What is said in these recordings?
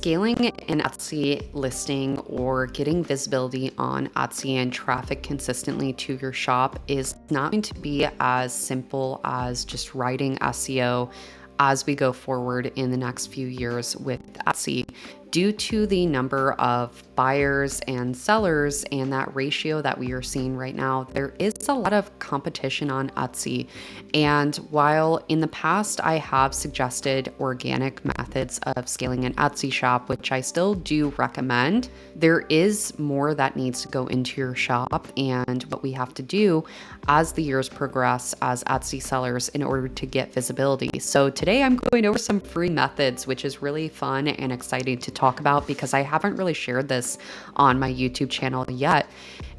Scaling an Etsy listing or getting visibility on Etsy and traffic consistently to your shop is not going to be as simple as just writing SEO as we go forward in the next few years with Etsy. Due to the number of buyers and sellers and that ratio that we are seeing right now, there is a lot of competition on Etsy. And while in the past I have suggested organic methods of scaling an Etsy shop, which I still do recommend, there is more that needs to go into your shop and what we have to do as the years progress as Etsy sellers in order to get visibility. So today I'm going over some free methods, which is really fun and exciting to talk about because I haven't really shared this on my YouTube channel yet.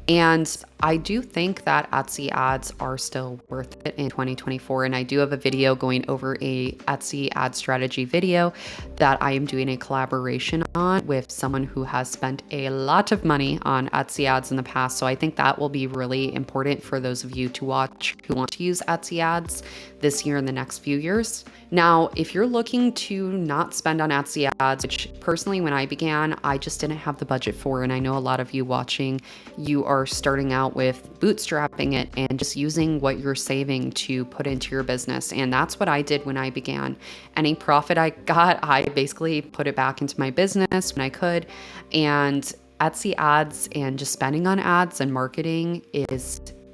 And I do think that Etsy ads are still worth it in 2024. And I do have a video going over a Etsy ad strategy video that I am doing a collaboration on with someone who has spent a lot of money on Etsy ads in the past. So I think that will be really important for those of you to watch who want to use Etsy ads this year and the next few years. Now, if you're looking to not spend on Etsy ads, which personally, when I began, I just didn't have the budget for, and I know a lot of you watching, you are starting out with bootstrapping it and just using what you're saving to put into your business. And that's what I did when I began. Any profit I got, I basically put it back into my business when I could. And Etsy ads and just spending on ads and marketing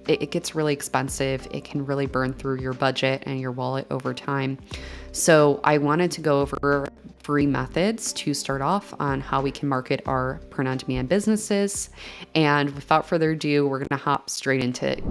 it gets really expensive. It can really burn through your budget and your wallet over time. So I wanted to go over free methods to start off on how we can market our print-on-demand businesses. And without further ado, we're going to hop straight into it.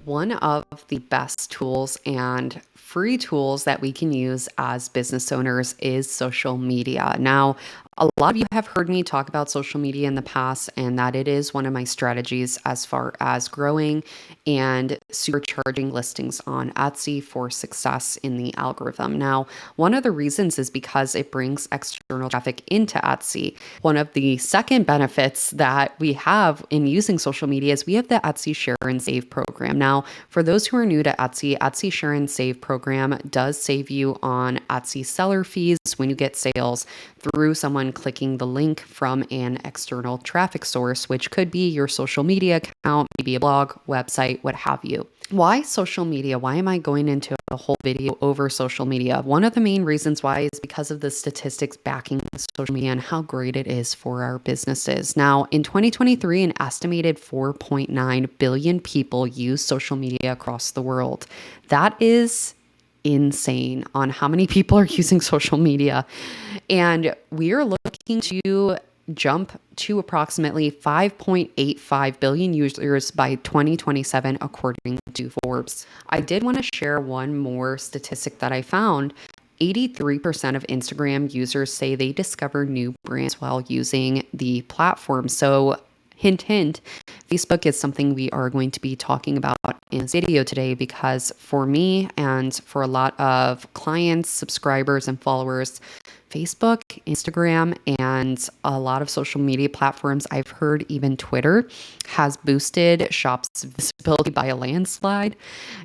One of the best tools and free tools that we can use as business owners is social media. Now, a lot of you have heard me talk about social media in the past, and that it is one of my strategies as far as growing and supercharging listings on Etsy for success in the algorithm. Now, one of the reasons is because it brings external traffic into Etsy. One of the second benefits that we have in using social media is we have the Etsy Share and Save program. Now, for those who are new to Etsy, Etsy Share and Save program does save you on Etsy seller fees when you get sales through someone clicking the link from an external traffic source, which could be your social media account, maybe a blog, website, what have you. Why social media? Why am I going into a whole video over social media? One of the main reasons why is because of the statistics backing social media and how great it is for our businesses. Now, in 2023, an estimated 4.9 billion people use social media across the world. That is insane on how many people are using social media. And we are looking to jump to approximately 5.85 billion users by 2027, according to Forbes. I did want to share one more statistic that I found. 83% of Instagram users say they discover new brands while using the platform. So hint, hint, Facebook is something we are going to be talking about in this video today because for me and for a lot of clients, subscribers, and followers, Facebook, Instagram, and a lot of social media platforms, I've heard even Twitter, has boosted shops' visibility by a landslide.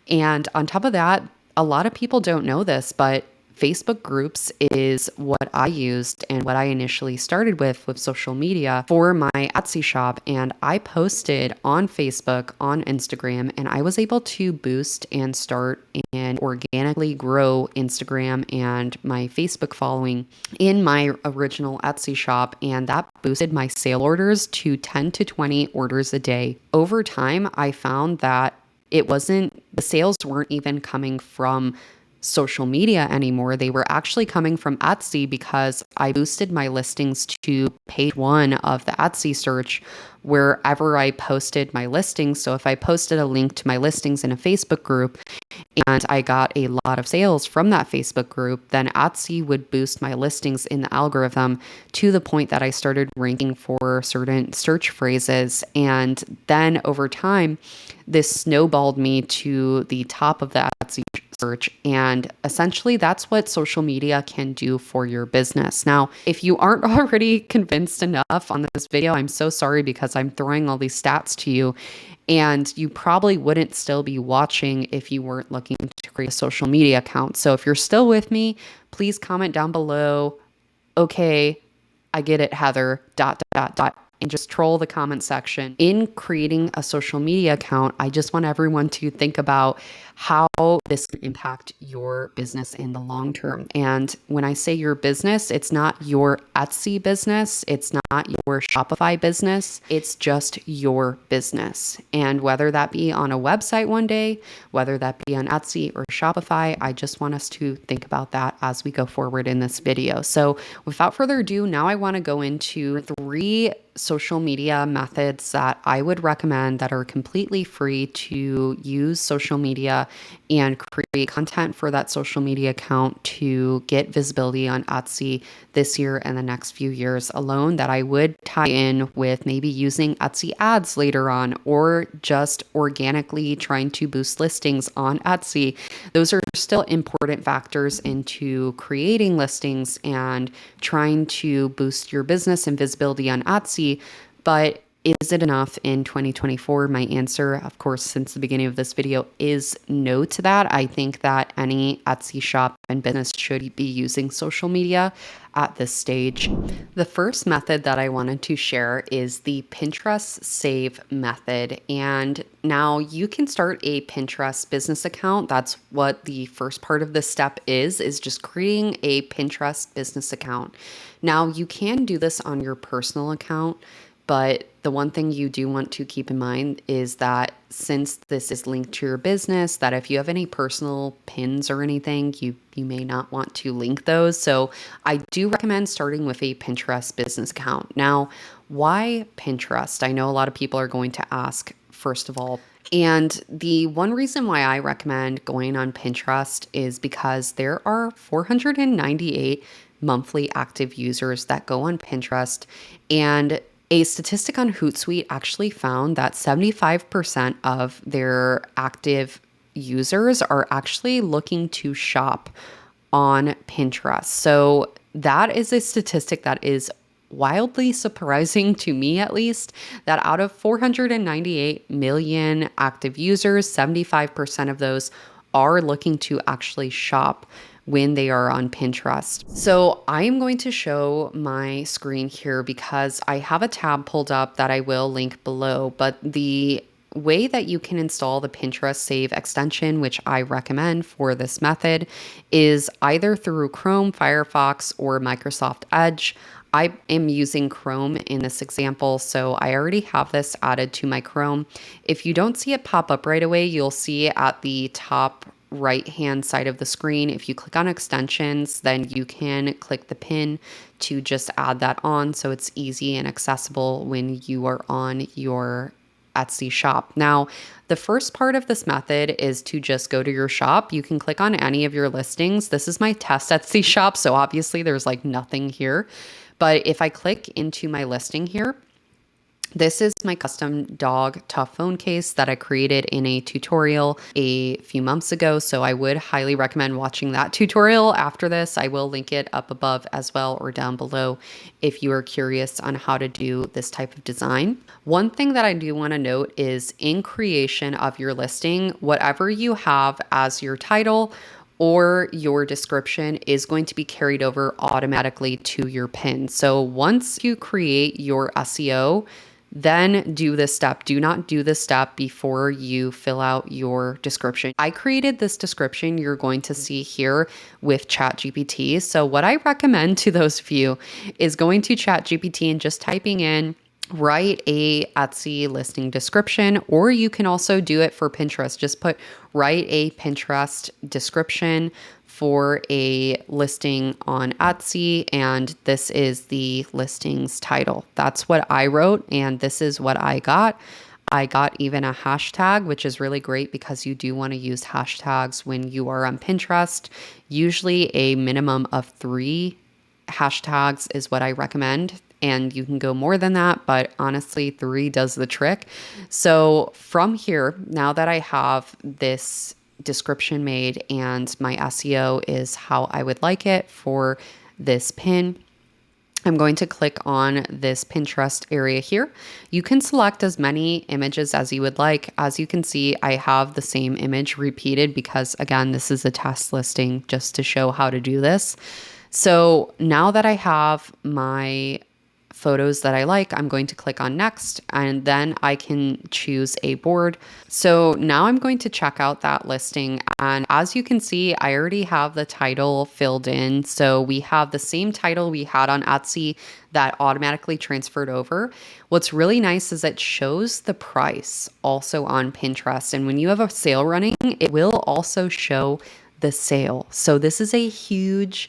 And on top of that, a lot of people don't know this, but Facebook groups is what I used and what I initially started with social media for my Etsy shop. And I posted on Facebook, on Instagram, and I was able to boost and start and organically grow Instagram and my Facebook following in my original Etsy shop. And that boosted my sale orders to 10 to 20 orders a day. Over time, I found that the sales weren't even coming from social media anymore. They were actually coming from Etsy because I boosted my listings to page 1 of the Etsy search wherever I posted my listings. So if I posted a link to my listings in a Facebook group and I got a lot of sales from that Facebook group, then Etsy would boost my listings in the algorithm to the point that I started ranking for certain search phrases. And then over time, this snowballed me to the top of the Etsy search. And essentially, that's what social media can do for your business. Now, if you aren't already convinced enough on this video, I'm so sorry because I'm throwing all these stats to you. And you probably wouldn't still be watching if you weren't looking to create a social media account. So if you're still with me, please comment down below, okay, I get it, Heather, dot, dot, dot, and just troll the comment section. In creating a social media account, I just want everyone to think about how this can impact your business in the long term. And when I say your business, it's not your Etsy business, it's not your Shopify business, it's just your business. And whether that be on a website one day, whether that be on Etsy or Shopify, I just want us to think about that as we go forward in this video. So without further ado, now I want to go into 3 social media methods that I would recommend that are completely free to use social media and create content for that social media account to get visibility on Etsy this year and the next few years alone, that I would tie in with maybe using Etsy ads later on, or just organically trying to boost listings on Etsy. Those are still important factors into creating listings and trying to boost your business and visibility on Etsy. But is it enough in 2024? My answer, of course, since the beginning of this video, is no to that. I think that any Etsy shop and business should be using social media at this stage. The first method that I wanted to share is the Pinterest Save method. And now you can start a Pinterest business account. That's what the first part of this step is just creating a Pinterest business account. Now you can do this on your personal account, but the one thing you do want to keep in mind is that since this is linked to your business, that if you have any personal pins or anything, you may not want to link those. So I do recommend starting with a Pinterest business account. Now, why Pinterest? I know a lot of people are going to ask, first of all. And the one reason why I recommend going on Pinterest is because there are 498 monthly active users that go on Pinterest, and a statistic on Hootsuite actually found that 75% of their active users are actually looking to shop on Pinterest. So that is a statistic that is wildly surprising to me, at least, that out of 498 million active users, 75% of those are looking to actually shop when they are on Pinterest. So I am going to show my screen here because I have a tab pulled up that I will link below, but the way that you can install the Pinterest Save extension, which I recommend for this method, is either through Chrome, Firefox, or Microsoft Edge. I am using Chrome in this example, so I already have this added to my Chrome. If you don't see it pop up right away, you'll see at the top right-hand side of the screen, if you click on extensions, then you can click the pin to just add that on, so it's easy and accessible when you are on your Etsy shop. Now, the first part of this method is to just go to your shop. You can click on any of your listings. This is my test Etsy shop, so obviously there's like nothing here. But if I click into my listing here, this is my custom dog tough phone case that I created in a tutorial a few months ago. So I would highly recommend watching that tutorial after this. I will link it up above as well, or down below, if you are curious on how to do this type of design. One thing that I do want to note is in creation of your listing, whatever you have as your title or your description is going to be carried over automatically to your pin. So once you create your SEO, then do this step. Do not do this step before you fill out your description. I created this description you're going to see here with ChatGPT. So what I recommend to those of you is going to ChatGPT and just typing in, write a Etsy listing description, or you can also do it for Pinterest. Just put write a Pinterest description for a listing on Etsy, and this is the listing's title. That's what I wrote, and this is what I got. I got even a hashtag, which is really great because you do want to use hashtags when you are on Pinterest. Usually a minimum of 3 hashtags is what I recommend, and you can go more than that, but honestly, 3 does the trick. So from here, now that I have this description made and my SEO is how I would like it for this pin, I'm going to click on this Pinterest area here. You can select as many images as you would like. As you can see, I have the same image repeated because, again, this is a test listing just to show how to do this. So now that I have my photos that I like, I'm going to click on next and then I can choose a board. So now I'm going to check out that listing. And as you can see, I already have the title filled in. So we have the same title we had on Etsy that automatically transferred over. What's really nice is it shows the price also on Pinterest. And when you have a sale running, it will also show the sale. So this is a huge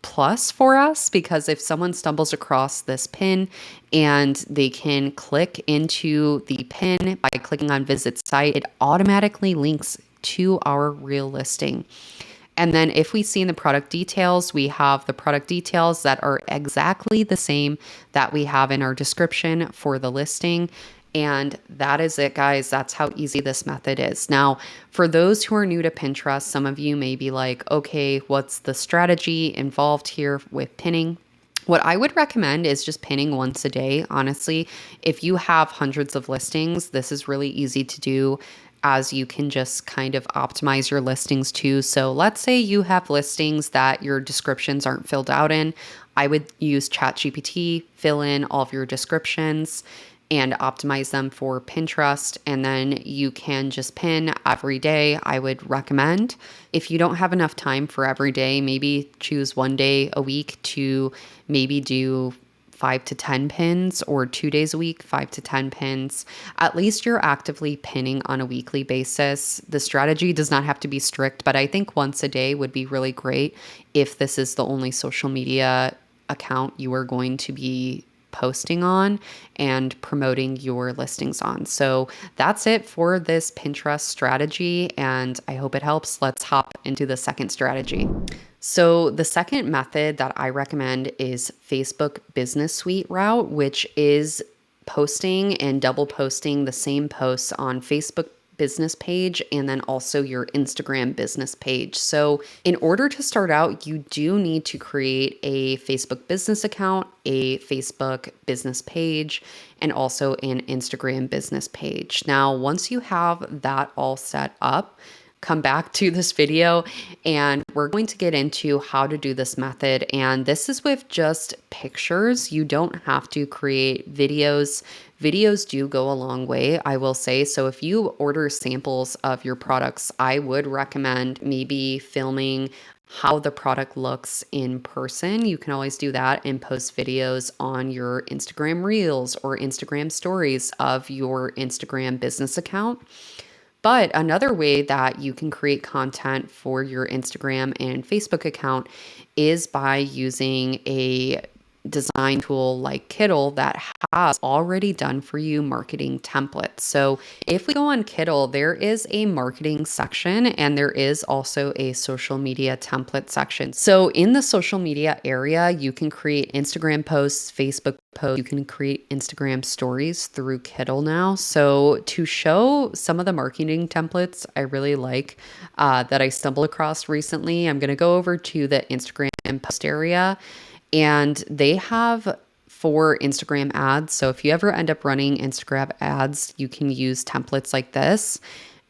plus for us because if someone stumbles across this pin and they can click into the pin by clicking on visit site, it automatically links to our real listing. And then if we see in the product details, we have the product details that are exactly the same that we have in our description for the listing. And that is it, guys. That's how easy this method is. Now, for those who are new to Pinterest, some of you may be like, okay, what's the strategy involved here with pinning? What I would recommend is just pinning once a day. Honestly, if you have hundreds of listings, this is really easy to do as you can just kind of optimize your listings too. So let's say you have listings that your descriptions aren't filled out in. I would use ChatGPT, fill in all of your descriptions and optimize them for Pinterest. And then you can just pin every day, I would recommend. If you don't have enough time for every day, maybe choose one day a week to maybe do 5 to 10 pins, or 2 days a week, 5 to 10 pins. At least you're actively pinning on a weekly basis. The strategy does not have to be strict, but I think once a day would be really great if this is the only social media account you are going to be posting on and promoting your listings on. So that's it for this Pinterest strategy, and I hope it helps. Let's hop into the second strategy. So the second method that I recommend is Facebook Business Suite route, which is posting and double posting the same posts on Facebook business page and then also your Instagram business page. So in order to start out, you do need to create a Facebook business account, a Facebook business page, and also an Instagram business page. Now, once you have that all set up, come back to this video and we're going to get into how to do this method. And this is with just pictures. You don't have to create videos. Videos do go a long way, I will say. So if you order samples of your products, I would recommend maybe filming how the product looks in person. You can always do that and post videos on your Instagram Reels or Instagram stories of your Instagram business account. But another way that you can create content for your Instagram and Facebook account is by using a design tool like Kittl that has already done for you marketing templates. So if we go on Kittl, there is a marketing section and there is also a social media template section. So in the social media area, you can create Instagram posts, Facebook posts, you can create Instagram stories through Kittl now. So to show some of the marketing templates I really like that I stumbled across recently, I'm going to go over to the Instagram post area. And they have for Instagram ads. So if you ever end up running Instagram ads, you can use templates like this.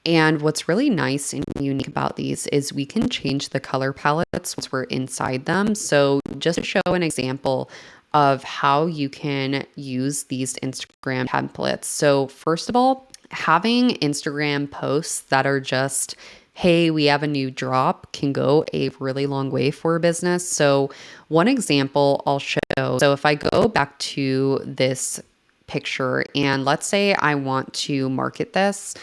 And what's really nice and unique about these is we can change the color palettes once we're inside them. So just to show an example of how you can use these Instagram templates. So first of all, having Instagram posts that are just, hey, we have a new drop can go a really long way for a business. So one example I'll show. So if I go back to this picture and let's say I want to market this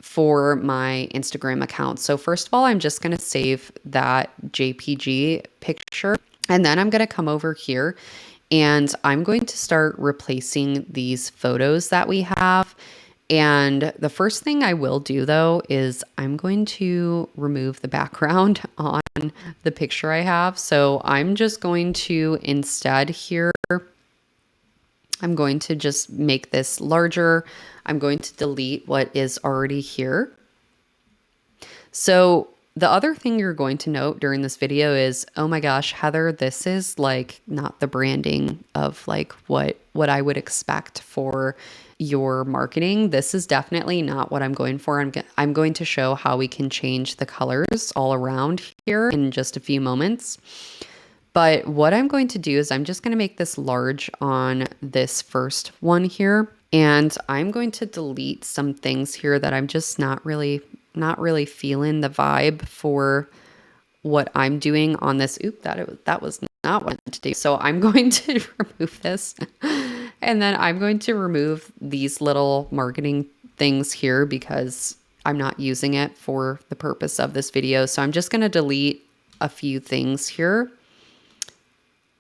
for my Instagram account. So first of all, I'm just going to save that JPG picture and then I'm going to come over here and I'm going to start replacing these photos that we have. And the first thing I will do though is I'm going to remove the background on the picture I have. So I'm just going to instead here, I'm going to just make this larger. I'm going to delete what is already here. So the other thing you're going to note during this video is, oh my gosh, Heather, this is like not the branding of like what I would expect for your marketing. This is definitely not what I'm going for. I'm going to show how we can change the colors all around here in just a few moments. But what I'm going to do is I'm just going to make this large on this first one here. And I'm going to delete some things here that I'm just not really feeling the vibe for what I'm doing on this. Oop, that was not what I meant to do. So I'm going to remove this. And then I'm going to remove these little marketing things here because I'm not using it for the purpose of this video. So I'm just going to delete a few things here.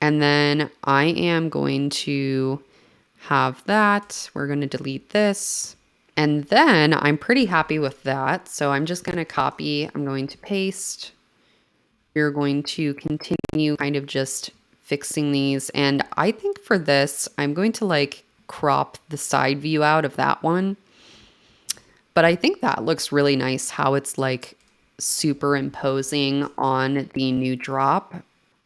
And then I am going to have that. We're going to delete this. And then I'm pretty happy with that. So I'm just going to copy. I'm going to paste. We're going to continue kind of just fixing these. And I think for this, I'm going to like crop the side view out of that one. But I think that looks really nice how it's like superimposing on the new drop.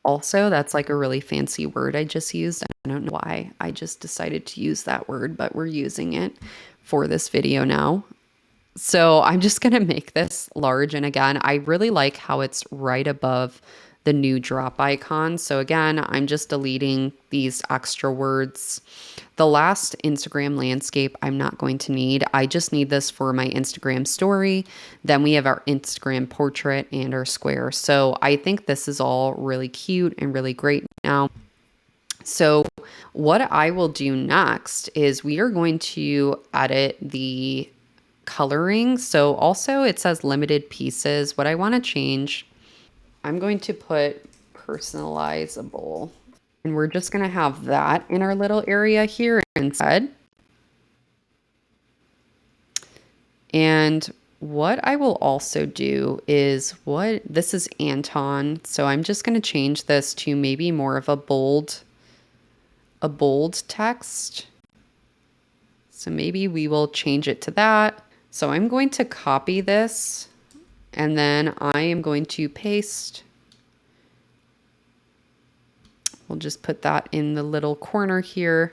Also, that's like a really fancy word I just used. I don't know why I just decided to use that word, but we're using it for this video now. So I'm just going to make this large. And again, I really like how it's right above the new drop icon. So again, I'm just deleting these extra words. The last Instagram landscape I'm not going to need. I just need this for my Instagram story. Then we have our Instagram portrait and our square. So I think this is all really cute and really great now. So what I will do next is we are going to edit the coloring. So also it says limited pieces. What I want to change, I'm going to put personalizable. And we're just going to have that in our little area here instead. And what I will also do is this is Anton. So I'm just going to change this to maybe more of a bold text. So maybe we will change it to that. So I'm going to copy this and then I am going to paste. We'll just put that in the little corner here.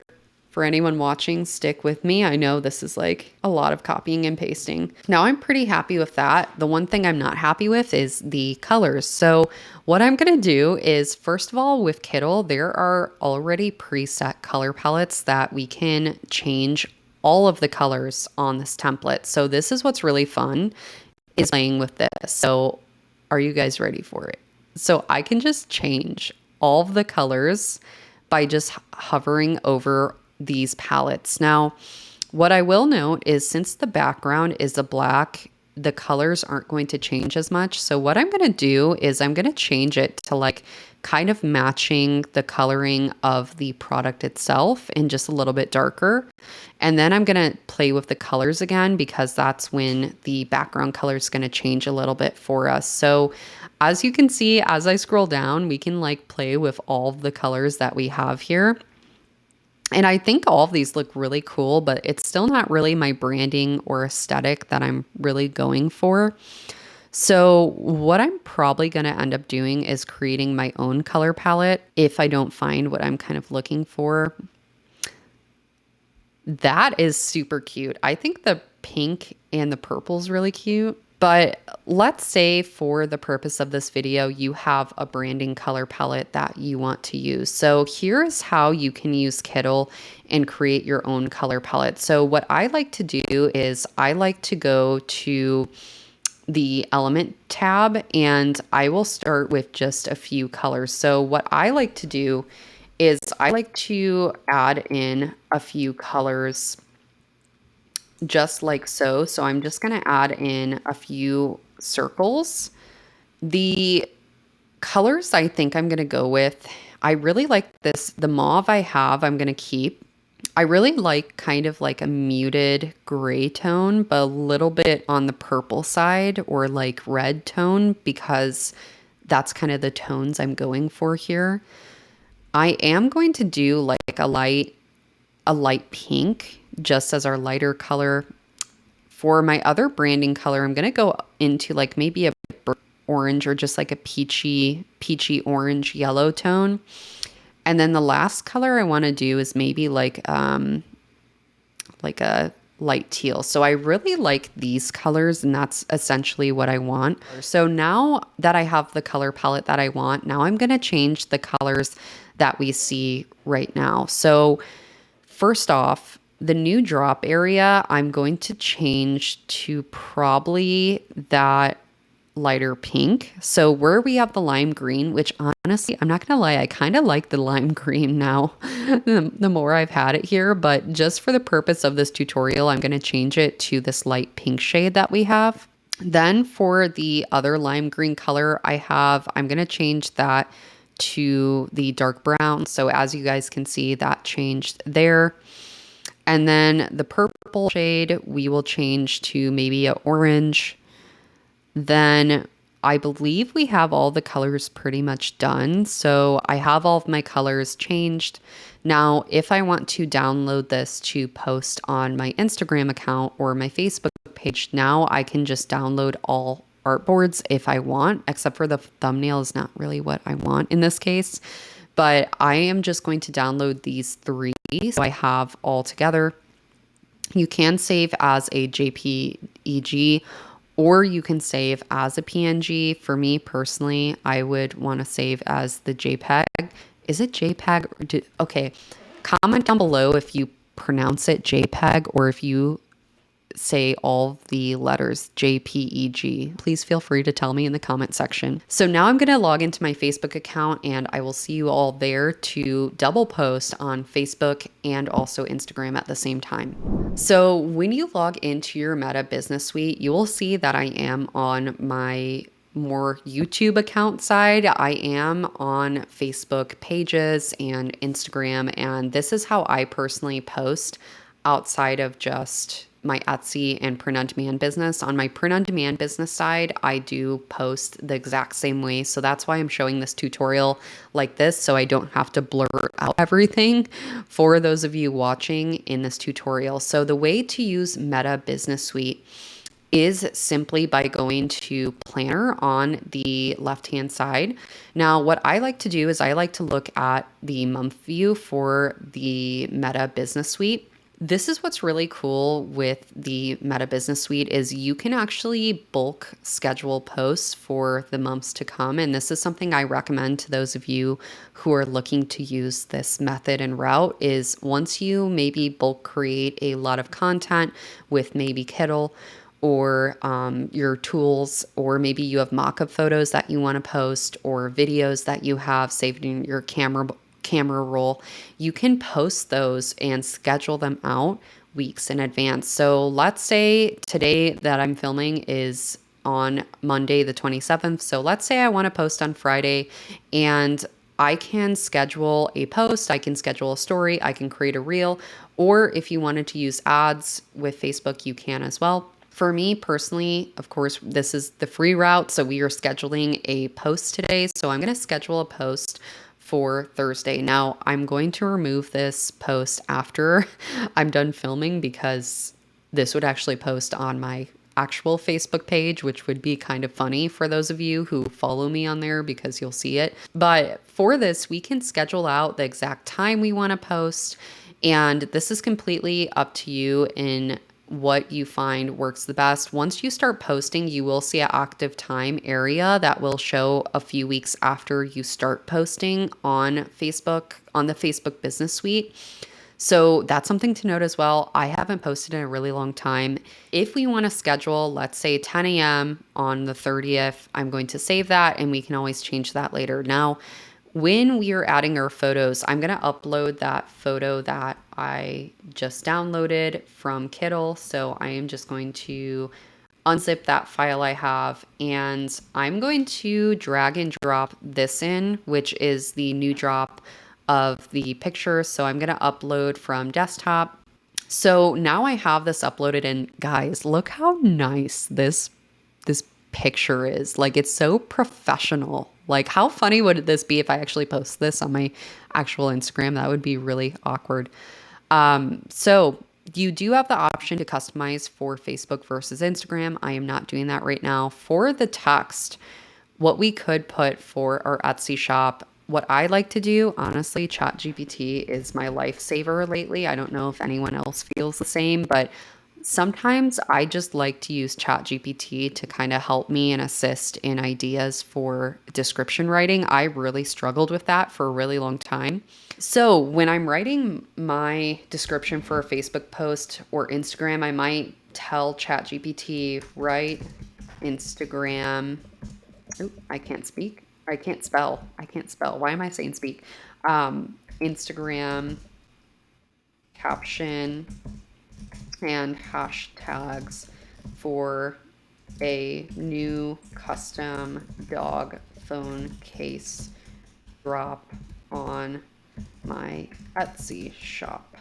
For anyone watching, stick with me. I know this is like a lot of copying and pasting. Now I'm pretty happy with that. The one thing I'm not happy with is the colors. So what I'm going to do is, first of all, with Kittl, there are already preset color palettes that we can change all of the colors on this template. So this is what's really fun, is playing with this. So are you guys ready for it? So I can just change all of the colors by just hovering over these palettes. Now, what I will note is since the background is a black, the colors aren't going to change as much. So what I'm going to do is I'm going to change it to like kind of matching the coloring of the product itself and just a little bit darker. And then I'm going to play with the colors again because that's when the background color is going to change a little bit for us. So as you can see, as I scroll down, we can like play with all of the colors that we have here. And I think all of these look really cool, but it's still not really my branding or aesthetic that I'm really going for. So what I'm probably going to end up doing is creating my own color palette if I don't find what I'm kind of looking for. That is super cute. I think the pink and the purple is really cute. But let's say for the purpose of this video, you have a branding color palette that you want to use. So here's how you can use Kittl and create your own color palette. So what I like to do is I like to go to the element tab and I will start with just a few colors. So what I like to do is I like to add in a few colors just like so. So I'm just going to add in a few circles. The colors I think I'm going to go with, I really like this. The mauve I have, I'm going to keep. I really like kind of like a muted gray tone, but a little bit on the purple side or like red tone because that's kind of the tones I'm going for here. I am going to do like a light pink just as our lighter color. For my other branding color, I'm going to go into like maybe a orange or just like a peachy orange yellow tone. And then the last color I want to do is maybe like a light teal. So I really like these colors, and that's essentially what I want. So now that I have the color palette that I want, now I'm going to change the colors that we see right now. So first off, the new drop area, I'm going to change to probably that lighter pink. So where we have the lime green, which honestly, I'm not gonna lie, I kind of like the lime green now, the more I've had it here, but just for the purpose of this tutorial, I'm gonna change it to this light pink shade that we have. Then for the other lime green color I'm gonna change that to the dark brown. So as you guys can see, that changed there. And then the purple shade, we will change to maybe a orange. Then I believe we have all the colors pretty much done. So I have all of my colors changed. Now, if I want to download this to post on my Instagram account or my Facebook page, now I can just download all artboards if I want, except for the thumbnail is not really what I want in this case. But I am just going to download these three. So I have all together. You can save as a JPEG or you can save as a PNG. For me personally, I would want to save as the JPEG. Is it JPEG? Okay, comment down below if you pronounce it JPEG or if you say all the letters JPEG. Please feel free to tell me in the comment section. So now I'm going to log into my Facebook account and I will see you all there to double post on Facebook and also Instagram at the same time. So when you log into your Meta Business Suite, you will see that I am on my more YouTube account side. I am on Facebook pages and Instagram, and this is how I personally post outside of just my Etsy and print on demand business. On my print on demand business side, I do post the exact same way. So that's why I'm showing this tutorial like this, so I don't have to blur out everything for those of you watching in this tutorial. So the way to use Meta Business Suite is simply by going to Planner on the left-hand side. Now, what I like to do is I like to look at the month view for the Meta Business Suite. This is what's really cool with the Meta Business Suite is you can actually bulk schedule posts for the months to come. And this is something I recommend to those of you who are looking to use this method and route is once you maybe bulk create a lot of content with maybe Kittl or your tools, or maybe you have mock-up photos that you want to post or videos that you have saved in your camera roll, you can post those and schedule them out weeks in advance. So let's say today that I'm filming is on Monday the 27th. So let's say I want to post on Friday and I can schedule a post, I can schedule a story, I can create a reel, or if you wanted to use ads with Facebook, you can as well. For me personally, of course, this is the free route. So we are scheduling a post today. So I'm going to schedule a post for Thursday. Now, I'm going to remove this post after I'm done filming because this would actually post on my actual Facebook page, which would be kind of funny for those of you who follow me on there because you'll see it. But for this, we can schedule out the exact time we want to post. And this is completely up to you in what you find works the best. Once you start posting, you will see an active time area that will show a few weeks after you start posting on Facebook, on the Facebook Business Suite. So that's something to note as well. I haven't posted in a really long time. If we want to schedule, let's say 10 a.m. on the 30th, I'm going to save that and we can always change that later. Now, when we are adding our photos, I'm going to upload that photo that I just downloaded from Kittl. So I am just going to unzip that file I have and I'm going to drag and drop this in, which is the new drop of the picture. So I'm going to upload from desktop. So now I have this uploaded and guys, look how nice this picture is. Like it's so professional. Like how funny would this be if I actually post this on my actual Instagram? That would be really awkward. So you do have the option to customize for Facebook versus Instagram. I am not doing that right now. For the text, what we could put for our Etsy shop, what I like to do, honestly, ChatGPT is my lifesaver lately. I don't know if anyone else feels the same, but Sometimes I just like to use ChatGPT to kind of help me and assist in ideas for description writing. I really struggled with that for a really long time. So when I'm writing my description for a Facebook post or Instagram, I might tell ChatGPT, write Instagram. Oh, I can't speak. I can't spell. I can't spell. Why am I saying speak? Instagram caption and hashtags for a new custom dog phone case drop on my Etsy shop.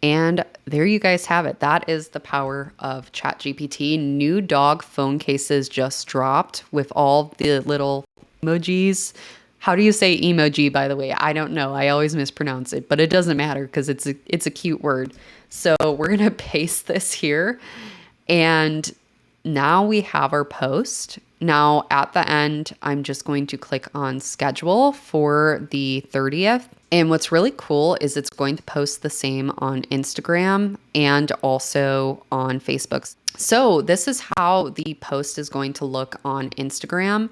And there you guys have it. That is the power of ChatGPT. New dog phone cases just dropped with all the little emojis. How do you say emoji, by the way? I don't know. I always mispronounce it, but it doesn't matter because it's a cute word. So we're going to paste this here. And now we have our post. Now at the end, I'm just going to click on schedule for the 30th. And what's really cool is it's going to post the same on Instagram and also on Facebook. So this is how the post is going to look on Instagram.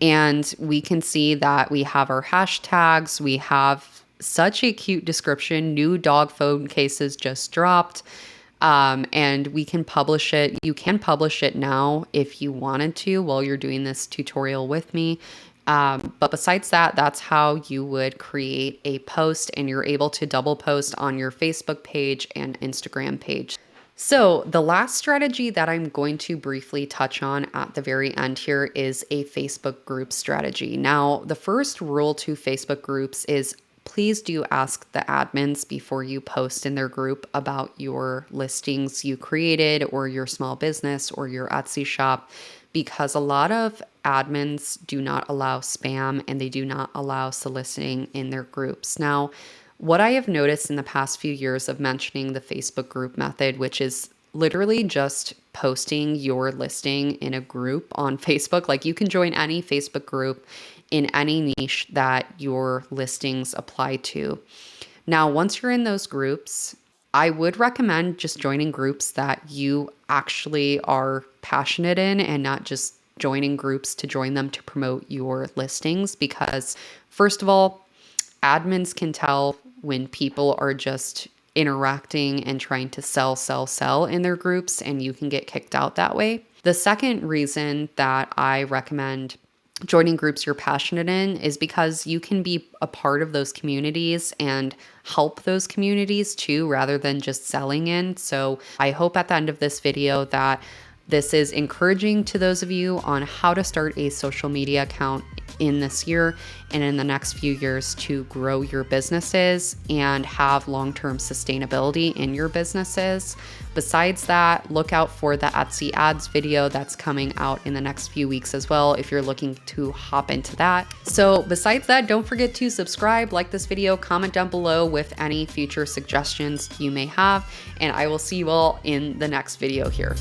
And we can see that we have our hashtags. We have such a cute description. New dog phone cases just dropped. And we can publish it. You can publish it now if you wanted to while you're doing this tutorial with me. But besides that, that's how you would create a post, and you're able to double post on your Facebook page and Instagram page. So the last strategy that I'm going to briefly touch on at the very end here is a Facebook group strategy. Now, the first rule to Facebook groups is please do ask the admins before you post in their group about your listings you created or your small business or your Etsy shop, because a lot of admins do not allow spam and they do not allow soliciting in their groups. Now, what I have noticed in the past few years of mentioning the Facebook group method, which is literally just posting your listing in a group on Facebook, like you can join any Facebook group in any niche that your listings apply to. Now, once you're in those groups, I would recommend just joining groups that you actually are passionate in and not just joining groups to join them to promote your listings, because first of all, admins can tell when people are just interacting and trying to sell in their groups, and you can get kicked out that way. The second reason that I recommend joining groups you're passionate in is because you can be a part of those communities and help those communities too, rather than just selling in. So I hope at the end of this video that this is encouraging to those of you on how to start a social media account in this year and in the next few years to grow your businesses and have long-term sustainability in your businesses. Besides that, look out for the Etsy ads video that's coming out in the next few weeks as well if you're looking to hop into that. So besides that, don't forget to subscribe, like this video, comment down below with any future suggestions you may have, and I will see you all in the next video here.